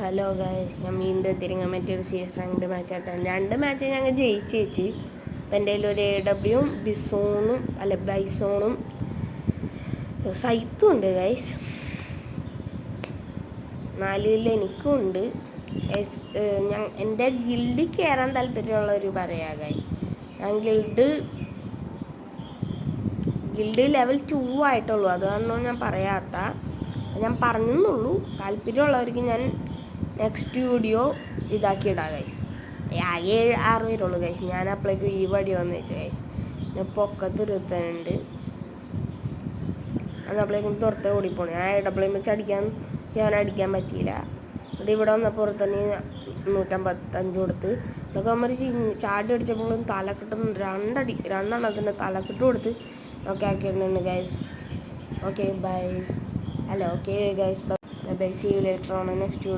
Hello guys, ഞാൻ വീണ്ടും തിരിങ്ങാൻ മറ്റൊരു CS റാങ്ക്ഡ് മാച്ച് ആയിട്ടാണ്. 2 മാച്ച് ഞങ്ങൾ ജയിച്ച് വെച്ച്. അപ്പം എൻ്റെ കയ്യിൽ ഒരു AWയും ബൈസോണും സൈത്തും ഉണ്ട് ഗൈസ്. 4 കില്ല് എനിക്കും ഉണ്ട്. എൻ്റെ ഗിൽഡിൽ കയറാൻ താല്പര്യമുള്ളവർ പറയാം ഗൈസ്. ഞാൻ ഗിൽഡ് ലെവൽ 2 ആയിട്ടുള്ളൂ, അതാണോ ഞാൻ പറയാത്ത. ഞാൻ പറഞ്ഞെന്നുള്ളൂ. താല്പര്യമുള്ളവർക്ക് ഞാൻ നെക്സ്റ്റ് വീഡിയോ ഇടാം ഗൈസ്. 7-6 പേരുള്ളൂ ഗൈസ്. ഞാൻ അപ്പോഴേക്കും ഈ വടി വന്നു വെച്ചു ഗൈസ്. പിന്നെ പൊക്കത്തൊരുത്തനുണ്ട്, അന്നപ്പോഴേക്കും പുറത്ത് ഓടിപ്പോണേ. ഞാൻ AW വെച്ച് അടിക്കാൻ പറ്റിയില്ല. ഇവിടെ വന്നപ്പോൾ പുറത്തന്നെ 155 കൊടുത്ത്. ഇതൊക്കെ നമ്മൾ ചാടി അടിച്ചപ്പോഴും തലക്കെട്ടും രണ്ടെണ്ണത്തിന് തലക്കെട്ട് കൊടുത്ത് ഒക്കെ ആക്കിയിട്ടുണ്ട് guys. Okay byes. Hello okay guys, bye. See you later on next video.